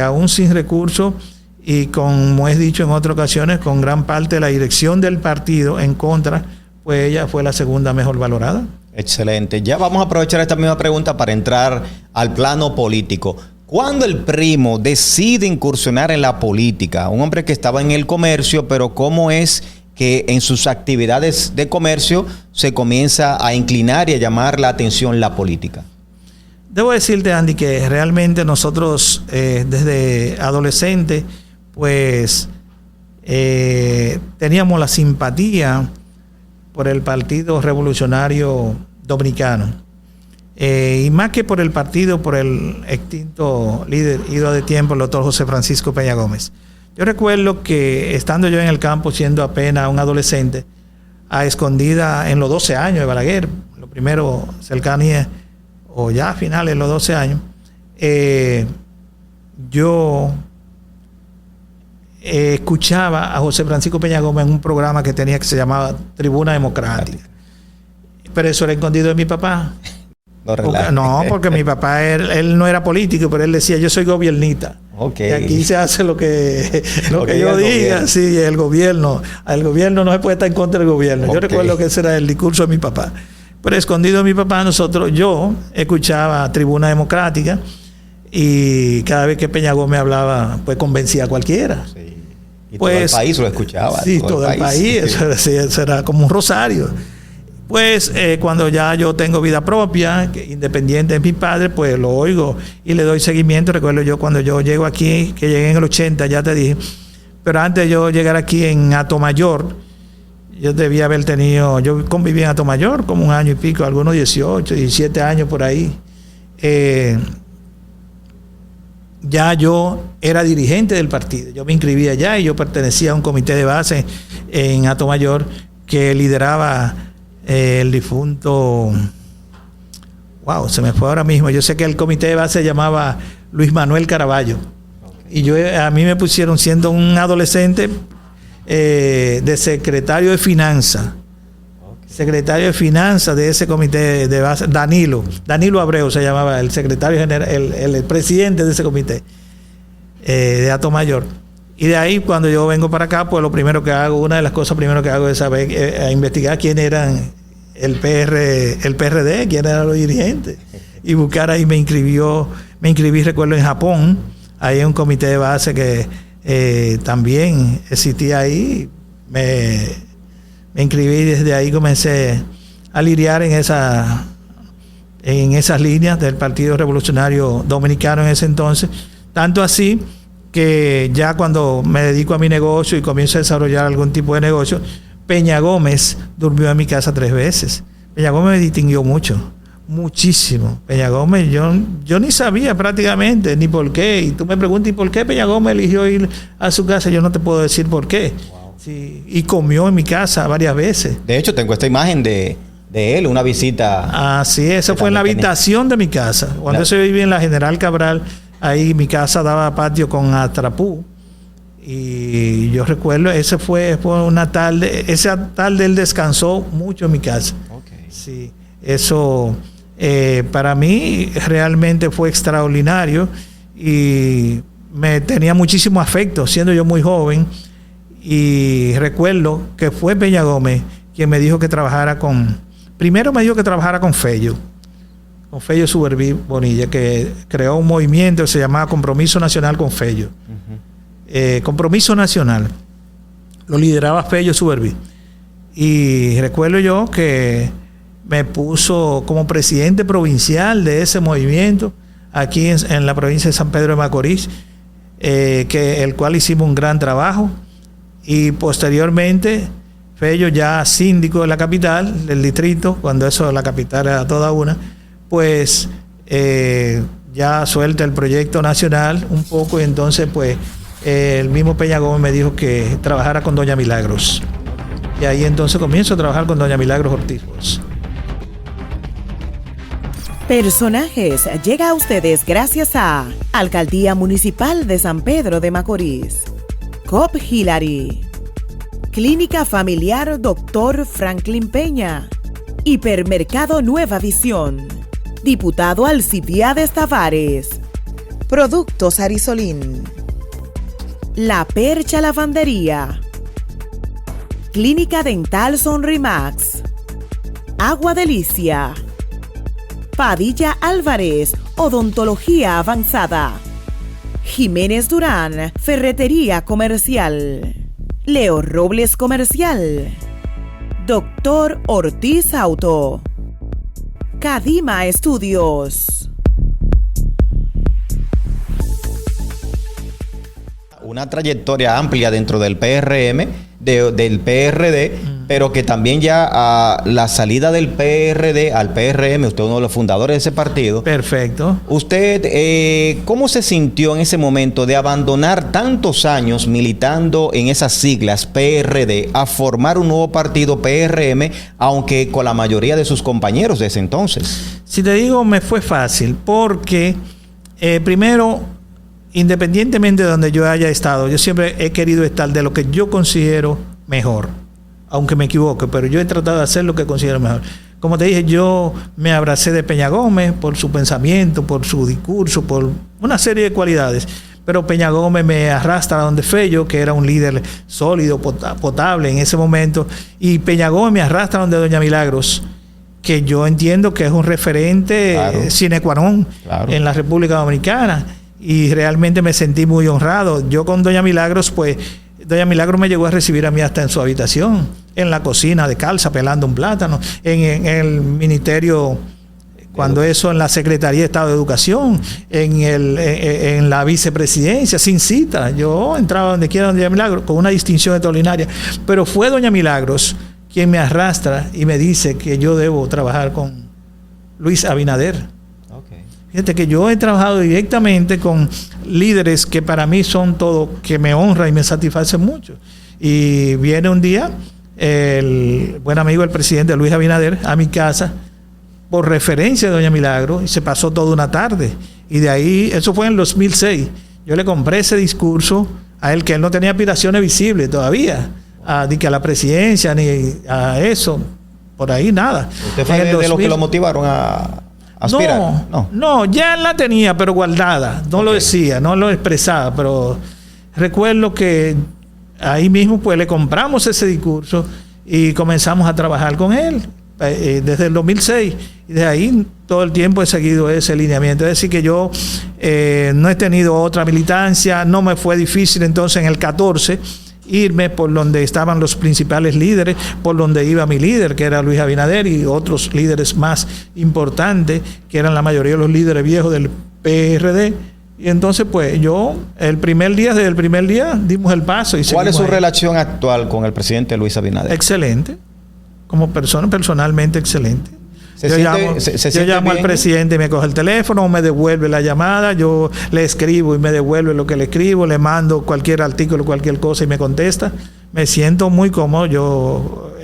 aún sin recursos y como he dicho en otras ocasiones, con gran parte de la dirección del partido en contra, pues ella fue la segunda mejor valorada. Excelente. Ya vamos a aprovechar esta misma pregunta para entrar al plano político. ¿Cuándo el primo decide incursionar en la política? Un hombre que estaba en el comercio, pero ¿cómo es que en sus actividades de comercio se comienza a inclinar y a llamar la atención la política? Debo decirte, Andy, que realmente nosotros desde adolescente pues teníamos la simpatía por el Partido Revolucionario Dominicano y más que por el partido, por el extinto líder ido de tiempo, el doctor José Francisco Peña Gómez. Yo recuerdo que estando yo en el campo siendo apenas un adolescente, a escondida en los 12 años de Balaguer, lo primero cercanía o ya a finales de los 12 años, yo escuchaba a José Francisco Peña Gómez en un programa que tenía que se llamaba Tribuna Democrática. Pero eso era escondido de mi papá. Porque mi papá, él no era político, pero él decía, yo soy gobiernista. Okay. Y aquí se hace lo que yo diga. Sí, el gobierno no se puede estar en contra del gobierno. Okay. Yo recuerdo que ese era el discurso de mi papá. Pero escondido de mi papá, yo escuchaba Tribuna Democrática y cada vez que Peña Gómez hablaba, pues convencía a cualquiera. Sí. Y pues, todo el país lo escuchaba. Sí, todo el país. Eso era como un rosario. Pues cuando ya yo tengo vida propia, independiente de mi padre, pues lo oigo y le doy seguimiento. Recuerdo yo cuando yo llego aquí, que llegué en el 80, ya te dije, pero antes de yo llegar aquí en Atomayor, yo debía haber yo conviví en Atomayor como 1 año y pico, algunos 18, 17 años por ahí. Ya yo era dirigente del partido, yo me inscribí allá y yo pertenecía a un comité de base en Atomayor que lideraba el difunto Wow, se me fue ahora mismo. Yo sé que el comité de base se llamaba Luis Manuel Caraballo. Y a mí me pusieron, siendo un adolescente, de secretario de finanzas. Secretario de finanzas de ese comité de base, Danilo Abreu se llamaba, el secretario general, el presidente de ese comité de Hato Mayor. Y de ahí, cuando yo vengo para acá, pues lo primero que hago, una de las cosas primero que hago es saber, investigar quién eran el PRD, quién eran los dirigentes. Y buscar ahí, me inscribí, recuerdo, en Japón. Ahí hay un comité de base que también existía ahí. Me inscribí y desde ahí comencé a lidiar en esas líneas del Partido Revolucionario Dominicano en ese entonces. Tanto así que ya cuando me dedico a mi negocio y comienzo a desarrollar algún tipo de negocio, Peña Gómez durmió en mi casa 3 veces. Peña Gómez me distinguió muchísimo. Peña Gómez, yo ni sabía prácticamente ni por qué. Y tú me preguntas, ¿y por qué Peña Gómez eligió ir a su casa? Yo no te puedo decir por qué. Wow. Sí, y comió en mi casa varias veces. De hecho, tengo esta imagen de él, una visita. Ah, sí, eso fue en la habitación de mi casa. Cuando yo vivía en la General Cabral, ahí mi casa daba patio con atrapú. Y yo recuerdo, ese fue una tarde, esa tarde él descansó mucho en mi casa. Okay. Sí, eso para mí realmente fue extraordinario y me tenía muchísimo afecto, siendo yo muy joven. Y recuerdo que fue Peña Gómez quien me dijo que trabajara primero me dijo que trabajara con Fello Suberví Bonilla, que creó un movimiento que se llamaba Compromiso Nacional con Fello. Compromiso Nacional lo lideraba Fello Suberví, y recuerdo yo que me puso como presidente provincial de ese movimiento aquí en la provincia de San Pedro de Macorís, el cual hicimos un gran trabajo, y posteriormente Fello, ya síndico de la capital, del distrito, cuando eso la capital era toda una, pues ya suelta el proyecto nacional un poco, y entonces pues el mismo Peña Gómez me dijo que trabajara con doña Milagros. Y ahí entonces comienzo a trabajar con doña Milagros Ortiz. Personajes llega a ustedes gracias a Alcaldía Municipal de San Pedro de Macorís, Cobb Hillary, Clínica Familiar Dr. Franklin Peña, Hipermercado Nueva Visión, Diputado Alcibiades Tavares, Productos Arisolín, La Percha Lavandería, Clínica Dental Sonrimax, Agua Delicia, Padilla Álvarez, Odontología Avanzada, Jiménez Durán, Ferretería Comercial, Leo Robles Comercial, Doctor Ortiz Auto, Cadima Estudios. Una trayectoria amplia dentro del PRM, del PRD, pero que también ya a la salida del PRD al PRM, usted es uno de los fundadores de ese partido. Perfecto. Usted, ¿cómo se sintió en ese momento de abandonar tantos años militando en esas siglas PRD a formar un nuevo partido PRM, aunque con la mayoría de sus compañeros de ese entonces? Si te digo, me fue fácil, porque primero, independientemente de donde yo haya estado, yo siempre he querido estar de lo que yo considero mejor, aunque me equivoque, pero yo he tratado de hacer lo que considero mejor. Como te dije, yo me abracé de Peña Gómez por su pensamiento, por su discurso, por una serie de cualidades, pero Peña Gómez me arrastra a donde Fello, que era un líder sólido, potable en ese momento, y Peña Gómez me arrastra a donde doña Milagros, que yo entiendo que es un referente sine qua non en la República Dominicana. Y realmente me sentí muy honrado. Yo con doña Milagros, pues, doña Milagros me llegó a recibir a mí hasta en su habitación, en la cocina de calza, pelando un plátano, en el ministerio, cuando eso en la Secretaría de Estado de Educación, en la vicepresidencia, sin cita. Yo entraba donde quiera doña Milagros, con una distinción extraordinaria. Pero fue doña Milagros quien me arrastra y me dice que yo debo trabajar con Luis Abinader. Fíjate que yo he trabajado directamente con líderes que para mí son todo, que me honra y me satisface mucho. Y viene un día el buen amigo del presidente Luis Abinader a mi casa por referencia de doña Milagro y se pasó toda una tarde. Y de ahí, eso fue en el 2006. Yo le compré ese discurso a él, que él no tenía aspiraciones visibles todavía, ni que a la presidencia, ni a eso, por ahí nada. ¿Usted fue de los que lo motivaron a aspirar? No, ya la tenía, pero guardada. No lo decía, no lo expresaba, pero recuerdo que ahí mismo pues le compramos ese discurso y comenzamos a trabajar con él desde el 2006, y desde ahí todo el tiempo he seguido ese lineamiento. Es decir, que yo no he tenido otra militancia, no me fue difícil entonces en el 14 irme por donde estaban los principales líderes, por donde iba mi líder, que era Luis Abinader, y otros líderes más importantes, que eran la mayoría de los líderes viejos del PRD. Y entonces, pues, desde el primer día, dimos el paso. Y ¿cuál es su relación actual con el presidente Luis Abinader? Excelente. Como persona, personalmente excelente. Yo llamo al presidente y me coge el teléfono, me devuelve la llamada, yo le escribo y me devuelve lo que le escribo, le mando cualquier artículo, cualquier cosa y me contesta. Me siento muy cómodo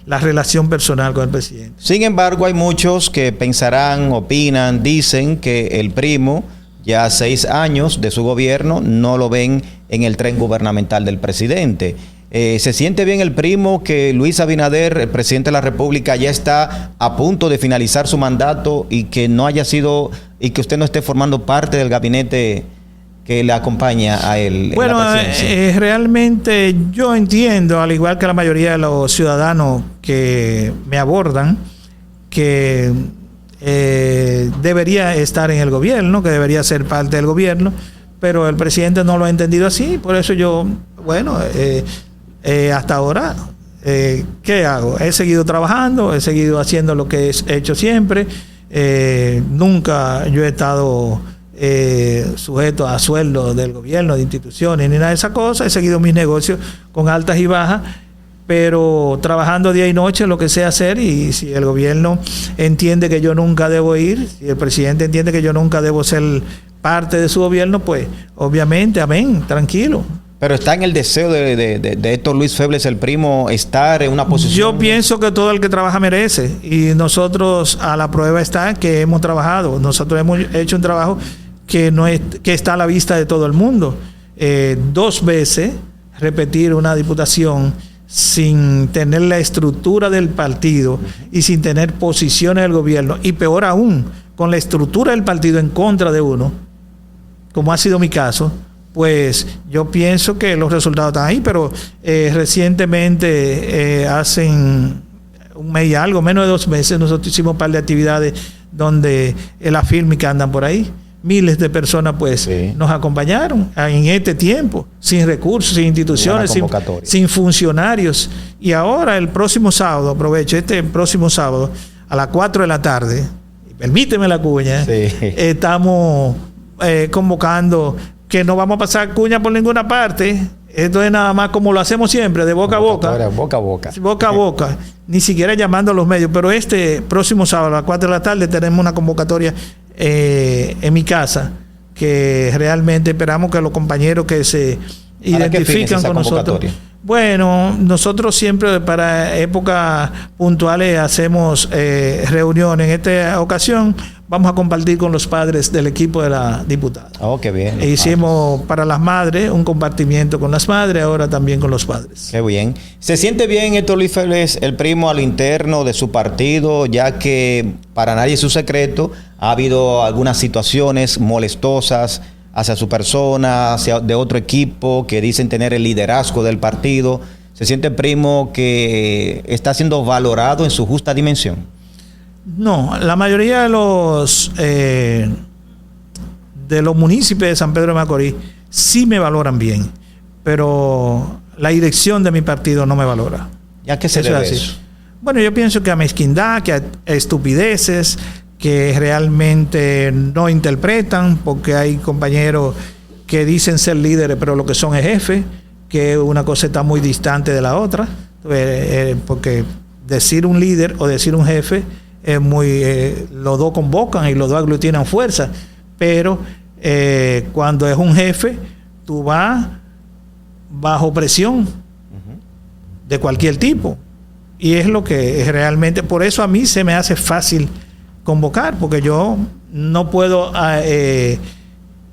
la relación personal con el presidente. Sin embargo, hay muchos que pensarán, opinan, dicen que el primo, ya 6 años de su gobierno, no lo ven en el tren gubernamental del presidente. ¿Se siente bien el primo que Luis Abinader, el presidente de la República, ya está a punto de finalizar su mandato y que no haya sido, y que usted no esté formando parte del gabinete que le acompaña a él? Bueno, en la presidencia? Realmente yo entiendo, al igual que la mayoría de los ciudadanos que me abordan, que debería estar en el gobierno, que debería ser parte del gobierno, pero el presidente no lo ha entendido así. Por eso yo, hasta ahora, ¿qué hago? He seguido trabajando, he seguido haciendo lo que he hecho siempre. Nunca yo he estado sujeto a sueldos del gobierno, de instituciones, ni nada de esas cosas. He seguido mis negocios con altas y bajas, pero trabajando día y noche lo que sé hacer. Y si el gobierno entiende que yo nunca debo ir, si el presidente entiende que yo nunca debo ser parte de su gobierno, pues obviamente, amén, tranquilo. Pero está en el deseo de Héctor Luis Febles, el primo, estar en una posición. Yo pienso que todo el que trabaja merece, y nosotros a la prueba está que hemos trabajado. Nosotros hemos hecho un trabajo que está a la vista de todo el mundo. 2 veces repetir una diputación sin tener la estructura del partido y sin tener posiciones del gobierno, y peor aún, con la estructura del partido en contra de uno, como ha sido mi caso, pues yo pienso que los resultados están ahí. Pero recientemente, hacen un mes y algo, menos de 2 meses, nosotros hicimos un par de actividades donde la fílmica andan por ahí. Miles de personas pues nos acompañaron en este tiempo, sin recursos, sin instituciones, sin funcionarios. Y ahora el próximo sábado, aprovecho, este próximo sábado a las 4 de la tarde, permíteme la cuña, estamos convocando, que no vamos a pasar cuña por ninguna parte. Esto es nada más como lo hacemos siempre, de boca a boca. Boca a boca. Boca a boca. Ni siquiera llamando a los medios. Pero este próximo sábado a las 4 de la tarde tenemos una convocatoria en mi casa, que realmente esperamos que los compañeros que se identifican con nosotros. Bueno, nosotros siempre para épocas puntuales hacemos reuniones. En esta ocasión vamos a compartir con los padres del equipo de la diputada. Oh, qué bien. Hicimos para las madres un compartimiento con las madres, ahora también con los padres. Qué bien. ¿Se siente bien Héctor Luis Febles, el primo, al interno de su partido, ya que para nadie es un secreto, ha habido algunas situaciones molestosas hacia su persona, hacia de otro equipo que dicen tener el liderazgo del partido? ¿Se siente, primo, que está siendo valorado en su justa dimensión? No, la mayoría de los municipios de San Pedro de Macorís sí me valoran bien, pero la dirección de mi partido no me valora. ¿Y a qué se debe eso? Bueno, yo pienso que a mezquindad, que a estupideces, que realmente no interpretan, porque hay compañeros que dicen ser líderes, pero lo que son es jefes, que una cosa está muy distante de la otra, porque decir un líder o decir un jefe es muy, los dos convocan y los dos aglutinan fuerza, pero cuando es un jefe, tú vas bajo presión de cualquier tipo, y es lo que es realmente. Por eso a mí se me hace fácil convocar, porque yo no puedo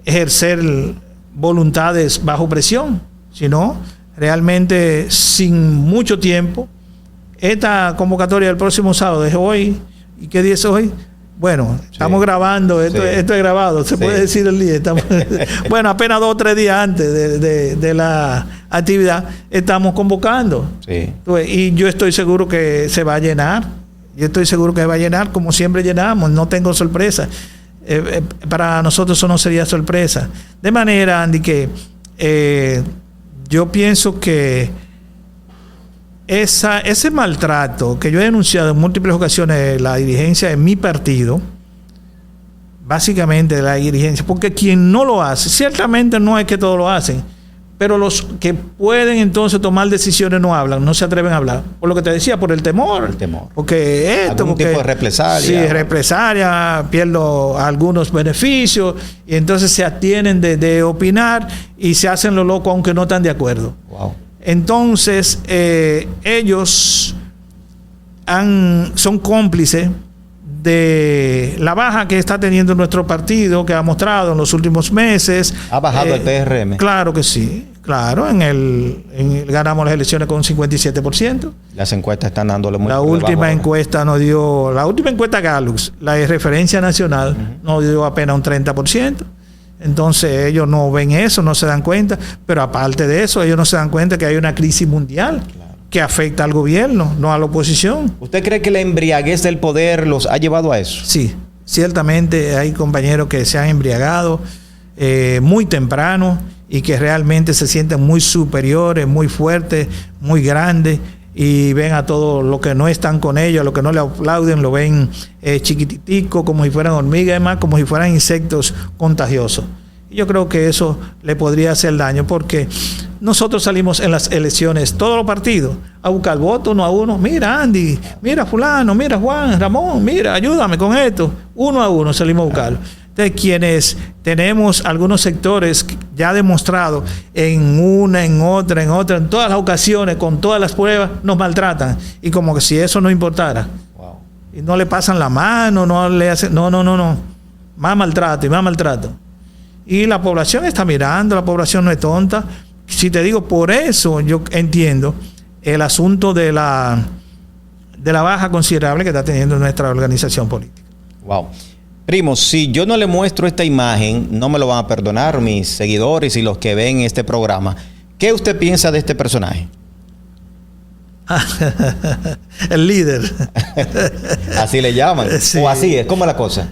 ejercer voluntades bajo presión, sino realmente sin mucho tiempo. Esta convocatoria del próximo sábado es hoy. ¿Y qué día es hoy? Bueno, estamos grabando, esto es grabado, se puede decir el día. Bueno, apenas 2 o 3 días antes de la actividad estamos convocando. Y yo estoy seguro que se va a llenar. Yo estoy seguro que se va a llenar, como siempre llenamos, no tengo sorpresa. Para nosotros eso no sería sorpresa. De manera, Andy, que yo pienso que ese maltrato que yo he denunciado en múltiples ocasiones, la dirigencia de mi partido, básicamente de la dirigencia, porque quien no lo hace, ciertamente no es que todos lo hacen, pero los que pueden entonces tomar decisiones no hablan, no se atreven a hablar. Por lo que te decía, por el temor. Porque algún tipo de represalia. Sí, represalia, pierdo algunos beneficios, y entonces se abstienen de opinar y se hacen lo loco aunque no están de acuerdo. Wow. Entonces, ellos son cómplices de la baja que está teniendo nuestro partido, que ha mostrado en los últimos meses. ¿Ha bajado el PRM? Claro que sí, claro. Ganamos las elecciones con un 57%. Las encuestas están dándole muy. La última encuesta Gallup, la de referencia nacional, nos dio apenas un 30%. Entonces ellos no ven eso, no se dan cuenta, pero aparte de eso, ellos no se dan cuenta que hay una crisis mundial que afecta al gobierno, no a la oposición. ¿Usted cree que la embriaguez del poder los ha llevado a eso? Sí, ciertamente hay compañeros que se han embriagado muy temprano y que realmente se sienten muy superiores, muy fuertes, muy grandes, y ven a todos los que no están con ellos, a los que no le aplauden, lo ven chiquititico, como si fueran hormigas, además, como si fueran insectos contagiosos. Y yo creo que eso le podría hacer daño, porque nosotros salimos en las elecciones, todos los partidos, a buscar votos uno a uno. Mira, Andy, mira fulano, mira Juan, Ramón, mira, ayúdame con esto. Uno a uno salimos a buscarlo. Entonces, quienes tenemos algunos sectores ya demostrados en una, en otra, en todas las ocasiones, con todas las pruebas, nos maltratan. Y como que si eso no importara. Wow. Y no le pasan la mano, no le hacen, no. Más maltrato y más maltrato. Y la población está mirando, la población no es tonta. Si te digo, por eso yo entiendo el asunto de la baja considerable que está teniendo nuestra organización política. Wow. Primo, si yo no le muestro esta imagen, no me lo van a perdonar mis seguidores y los que ven este programa. ¿Qué usted piensa de este personaje? El líder. Así le llaman. Sí. O así es, ¿cómo es la cosa?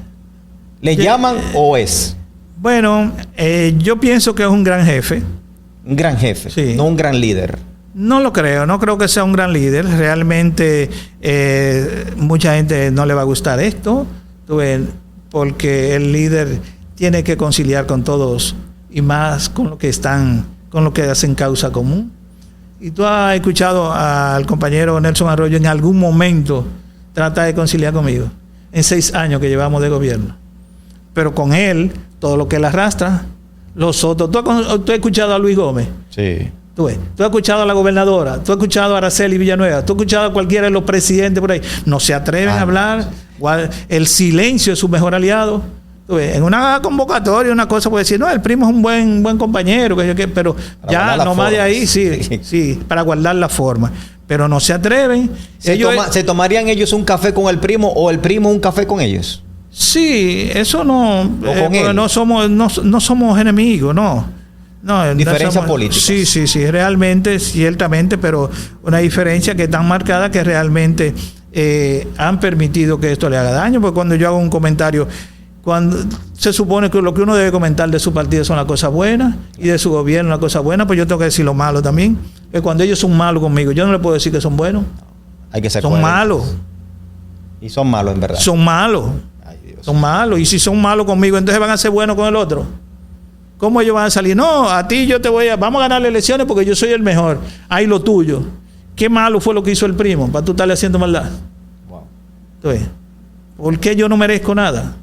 ¿Le llaman o es? Bueno, yo pienso que es un gran jefe. Un gran jefe, sí. No un gran líder. No lo creo, no creo que sea un gran líder. Realmente mucha gente no le va a gustar esto. Porque el líder tiene que conciliar con todos y más con lo que hacen causa común. Y tú has escuchado al compañero Nelson Arroyo en algún momento trata de conciliar conmigo en 6 años que llevamos de gobierno. Pero con él, todo lo que él arrastra, los otros. ¿Tú has escuchado a Luis Gómez? Sí. Tú has escuchado a la gobernadora, tú has escuchado a Araceli Villanueva, tú has escuchado a cualquiera de los presidentes por ahí. No se atreven a hablar. El silencio es su mejor aliado. En una convocatoria, una cosa puede decir, no, el primo es un buen compañero, pero para ya nomás de ahí, sí, para guardar la forma. Pero no se atreven. ¿Se tomarían ellos un café con el primo o el primo un café con ellos? Sí, eso no. No somos enemigos, no. No, diferencias políticas. Sí, realmente, ciertamente, pero una diferencia que es tan marcada que realmente han permitido que esto le haga daño. Porque cuando yo hago un comentario, cuando se supone que lo que uno debe comentar de su partido son las cosas buenas y de su gobierno las cosas buenas, pues yo tengo que decir lo malo también. Que cuando ellos son malos conmigo, yo no le puedo decir que son buenos. Hay que ser son malos. Y son malos en verdad. Son malos. Ay, Dios. Son malos. Y si son malos conmigo, entonces van a ser buenos con el otro. ¿Cómo ellos van a salir? No, a ti vamos a ganar las elecciones porque yo soy el mejor. Ahí lo tuyo. ¿Qué malo fue lo que hizo el primo para tú estarle haciendo maldad? Wow. Entonces, ¿por qué yo no merezco nada?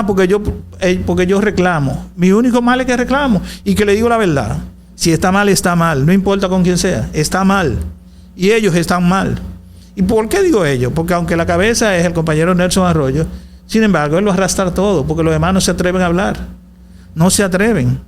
Porque yo reclamo. Mi único mal es que reclamo y que le digo la verdad. Si está mal, está mal. No importa con quién sea. Está mal. Y ellos están mal. ¿Y por qué digo ellos? Porque aunque la cabeza es el compañero Nelson Arroyo, Sin embargo, él lo arrastra todo, porque los demás no se atreven a hablar. No se atreven.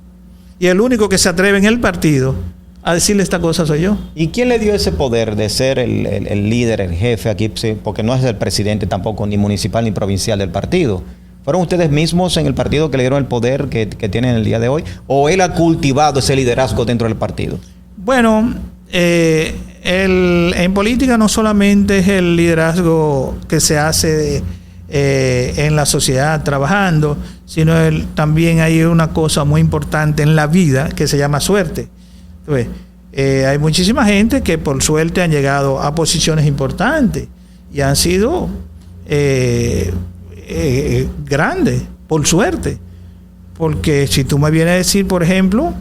Y el único que se atreve en el partido a decirle esta cosa soy yo. ¿Y quién le dio ese poder de ser el líder, el jefe aquí? Porque no es el presidente tampoco, ni municipal ni provincial del partido. ¿Fueron ustedes mismos en el partido que le dieron el poder que tienen el día de hoy? ¿O él ha cultivado ese liderazgo dentro del partido? Bueno, en política no solamente es el liderazgo que se hace en la sociedad trabajando, sino también hay una cosa muy importante en la vida que se llama suerte. Entonces, hay muchísima gente que por suerte han llegado a posiciones importantes y han sido grandes, por suerte. Porque si tú me vienes a decir, por ejemplo,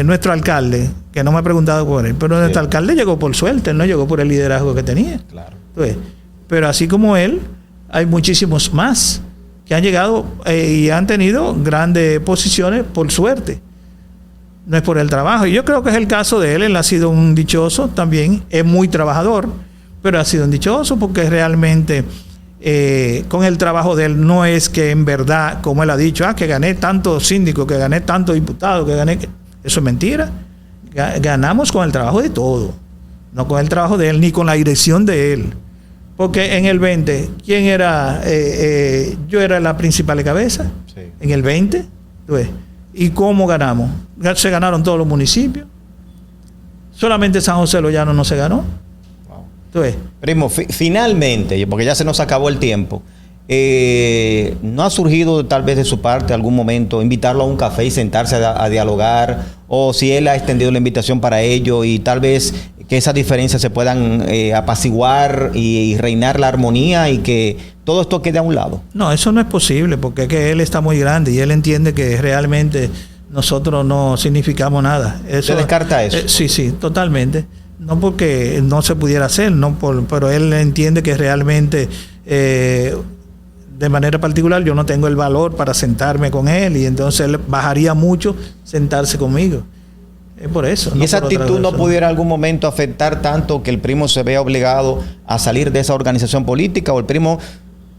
nuestro alcalde, que no me he preguntado por él, pero nuestro alcalde llegó por suerte, él no llegó por el liderazgo que tenía. Claro. Entonces, pero así como él, hay muchísimos más que han llegado y han tenido grandes posiciones por suerte. No es por el trabajo. Y yo creo que es el caso de él. Él ha sido un dichoso también. Es muy trabajador, pero ha sido un dichoso porque realmente con el trabajo de él no es que en verdad, como él ha dicho, que gané tanto síndico, que gané tanto diputado, que gané... Eso es mentira. Ganamos con el trabajo de todo. No con el trabajo de él, ni con la dirección de él. Porque en el 20, ¿quién era? Yo era la principal cabeza. Sí. En el 20, pues, ¿y cómo ganamos? Se ganaron todos los municipios. Solamente San José de los Llanos no se ganó. Wow. Entonces, primo, finalmente, porque ya se nos acabó el tiempo, ¿no ha surgido tal vez de su parte algún momento invitarlo a un café y sentarse a dialogar? O si él ha extendido la invitación para ello y tal vez que esas diferencias se puedan apaciguar y reinar la armonía y que todo esto quede a un lado. No, eso no es posible porque es que él está muy grande y él entiende que realmente nosotros no significamos nada. ¿Se descarta eso? Sí, totalmente. No porque no se pudiera hacer, pero él entiende que realmente de manera particular yo no tengo el valor para sentarme con él y entonces él bajaría mucho sentarse conmigo. Es por eso. ¿Y esa actitud no pudiera en algún momento afectar tanto que el primo se vea obligado a salir de esa organización política o el primo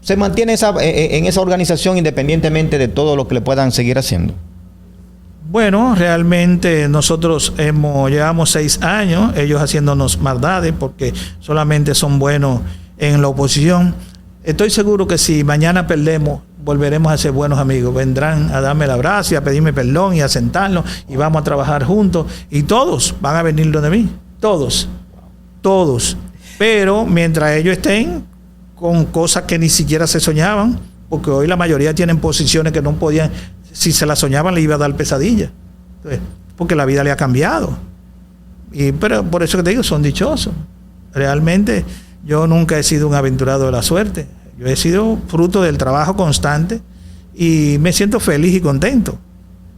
se mantiene en esa organización independientemente de todo lo que le puedan seguir haciendo? Bueno, realmente nosotros llevamos 6 años, ellos haciéndonos maldades porque solamente son buenos en la oposición. Estoy seguro que si mañana perdemos, volveremos a ser buenos amigos. Vendrán a darme el abrazo y a pedirme perdón y a sentarnos y vamos a trabajar juntos. Y todos van a venir donde mí. Todos. Pero mientras ellos estén con cosas que ni siquiera se soñaban, porque hoy la mayoría tienen posiciones que no podían, si se las soñaban le iba a dar pesadilla. Entonces, porque la vida le ha cambiado. Pero por eso que te digo, son dichosos. Realmente yo nunca he sido un aventurado de la suerte. Yo he sido fruto del trabajo constante y me siento feliz y contento.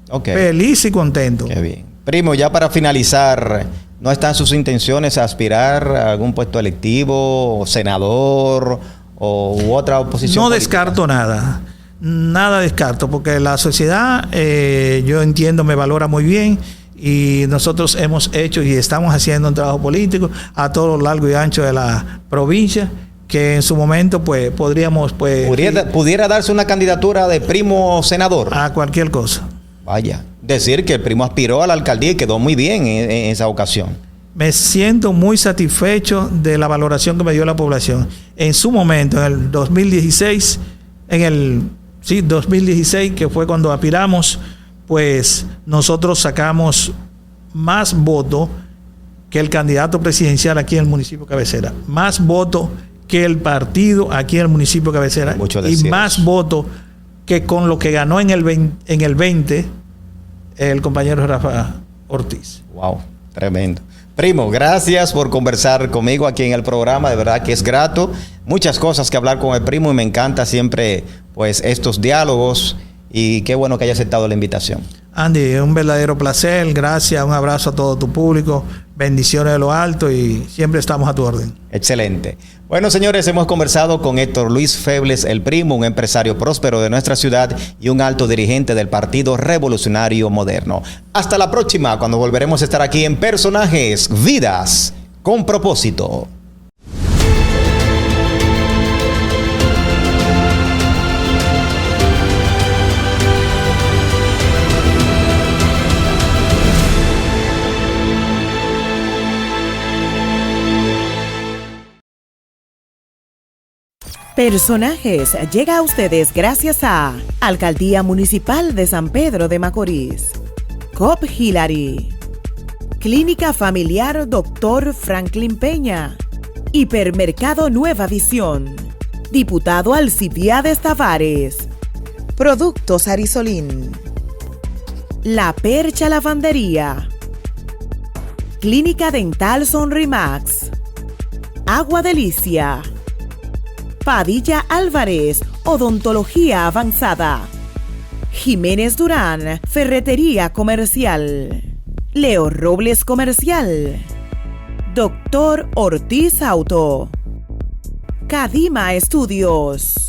Okay. Feliz y contento. Qué bien. Primo, ya para finalizar, ¿no están sus intenciones a aspirar a algún puesto electivo, o senador u otra oposición? No política? Descarto nada. Nada descarto, porque la sociedad, yo entiendo, me valora muy bien y nosotros hemos hecho y estamos haciendo un trabajo político a todo lo largo y ancho de la provincia, que en su momento pues podríamos pudiera darse una candidatura de primo senador a cualquier cosa. Vaya, decir que el primo aspiró a la alcaldía y quedó muy bien en esa ocasión. Me siento muy satisfecho de la valoración que me dio la población. En su momento, en el 2016, 2016, que fue cuando aspiramos, pues nosotros sacamos más votos que el candidato presidencial aquí en el municipio Cabecera. Más votos que el partido aquí en el municipio Cabecera. Y más votos que con lo que ganó en el 20 el compañero Rafa Ortiz. Wow, tremendo. Primo, gracias por conversar conmigo aquí en el programa, de verdad que es grato. Muchas cosas que hablar con el primo y me encanta siempre pues estos diálogos y qué bueno que haya aceptado la invitación. Andy, un verdadero placer, gracias, un abrazo a todo tu público, bendiciones de lo alto y siempre estamos a tu orden. Excelente. Bueno, señores, hemos conversado con Héctor Luis Febles, el primo, un empresario próspero de nuestra ciudad y un alto dirigente del Partido Revolucionario Moderno. Hasta la próxima, cuando volveremos a estar aquí en Personajes, Vidas con Propósito. Personajes llega a ustedes gracias a Alcaldía Municipal de San Pedro de Macorís, Cobb Hillary, Clínica Familiar Dr. Franklin Peña, Hipermercado Nueva Visión, Diputado Alcibiades Tavares, Productos Arisolín, La Percha Lavandería, Clínica Dental Sonrimax, Agua Delicia, Padilla Álvarez, Odontología Avanzada, Jiménez Durán, Ferretería Comercial, Leo Robles Comercial, Doctor Ortiz Auto, Cadima Estudios.